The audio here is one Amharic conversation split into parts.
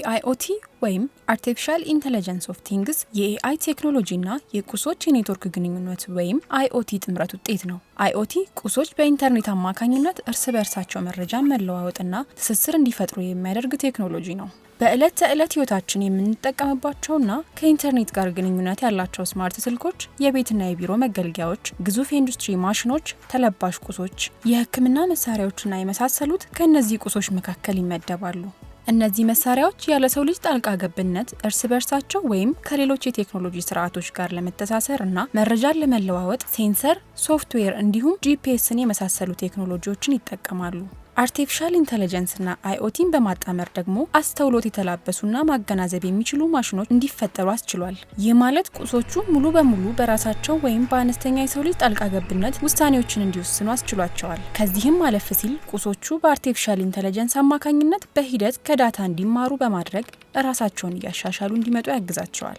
AIoT ወይም Artificial Intelligence of Things የAI ቴክኖሎጂና የቁሶች የኔትወርክ ግንኙነት ወይም IoT ጥምረት ውጤት ነው። IoT ቁሶች በኢንተርኔት አማካኝነት እርስ በርሳቸው መረጃ መለዋወጥና ትስስር እንዲፈጥሩ የሚያደርግ ቴክኖሎጂ ነው። በዕለት ተዕለት ህይወታችን የምንጠቀምባቸውና ከኢንተርኔት ጋር ግንኙነት ያላቸው ስማርት ስልኮች፣ የቤትና የቢሮ መገልገያዎች፣ ግዙፍ የኢንዱስትሪ ማሽኖች፣ ተለባሽ ቁሶች፣ የህክምና መሳሪያዎችና የመሳሰሉት ከእነዚህ ቁሶች መካከል ይመደባሉ። እነዚህ መሳሪያዎች ያለ ሰው ልጅ ጣልቃ ገብነት እርስ በርሳቸው ወይም ከሌሎች የቴክኖሎጂ ስርዓቶች ጋር ለመተሳሰር እና መረጃን ለመለዋወጥ ሴንሰር፣ ሶፍትዌር እንዲሁም ጂፒኤስን የመሳሰሉ ቴክኖሎጂዎችን ይጠቀማሉ። አርቲፊሻል ኢንተለጀንስ እና IoTን በማጣመር ደግሞ አስተውሎት የተላበሱና ማገናዘብ የሚችሉ ማሽኖች እንዲፈጠሩ አስችሏል። ይህ ማለት ቁሶቹ ሙሉ በሙሉ በራሳቸው ወይም በአነስተኛ የሰው ልጅ ጣልቃ ገብነት ውሳኔዎችን እንዲወስኑ አስችሏቸዋል። ከዚህም ማለፍ ሲል ቁሶቹ በአርቲፊሻል ኢንተለጀንስ አማካኝነት በሂደት ከዳታ እንዲማሩ በማድረግ ራሳቸውን እያሻሻሉ እንዲመጡ ያግዛቸዋል።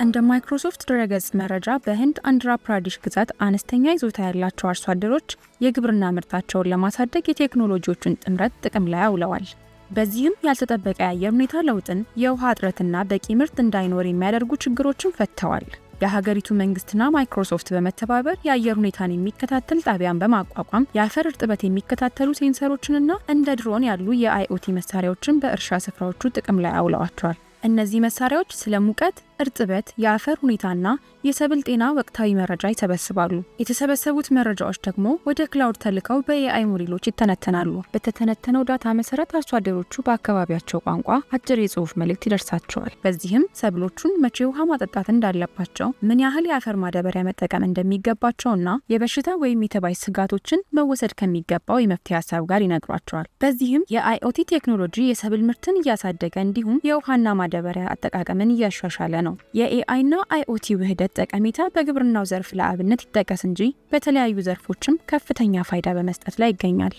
እንደ ማይክሮሶፍት ድረገጽ መረጃ በህንድ አንድራ ፕራዴሽ ግዛት አነስተኛ ይዞታ ያላቸው አርሶ አደሮች የግብርና ምርታቸውን ለማሳደግ የቴክኖሎጂዎችን ጥምረት ጥቅም ላይ አውለዋል። በዚህም ያልተጠበቀ የአየር ሁኔታ ለውጥን፣ የውሃ እጥረትና በቂ ምርት እንዳይኖር የሚያደርጉ ችግሮችን ፈትተዋል። የሀገሪቱ መንግስትና ማይክሮሶፍት በመተባበር የአየር ሁኔታን የሚከታተል ጣቢያን በማቋቋም የአፈር እርጥበት የሚከታተሉ ሴንሰሮችንና እንደ ድሮን ያሉ የIoT መሳሪያዎችን በእርሻ ስፍራዎቹ ጥቅም ላይ አውለዋቸዋል። እነዚህ መሳሪያዎች ስለ ሙቀት፣ እርጥበት፣ የአፈር ሁኔታና የሰብል ጤና ወቅታዊ መረጃ ይሰበስባሉ። የተሰበሰቡት መረጃዎች ደግሞ ወደ ክላውድ ተልከው በAI ሞዴሎች ይተነተናሉ። በተተነተነው ዳታ መሰረት አርሶ አደሮቹ በአካባቢያቸው ቋንቋ አጭር የጽሑፍ መልእክት ይደርሳቸዋል። በዚህም ሰብሎቹን መቼ ውሃ ማጠጣት እንዳለባቸው፣ ምን ያህል የአፈር ማዳበሪያ መጠቀም እንደሚገባቸውና የበሽታ ወይም የተባይ ስጋቶችን መወሰድ ከሚገባው የመፍትሄ ሀሳብ ጋር ይነግሯቸዋል። በዚህም የIoT ቴክኖሎጂ የሰብል ምርትን እያሳደገ እንዲሁም የውሃና ማዳበሪያ አጠቃቀምን እያሻሻለ ነው። የAIና IoT ውህደት ጠቀሜታ በግብርናው ዘርፍ ለአብነት ይጠቀስ እንጂ በተለያዩ ዘርፎችም ከፍተኛ ፋይዳ በመስጠት ላይ ይገኛል።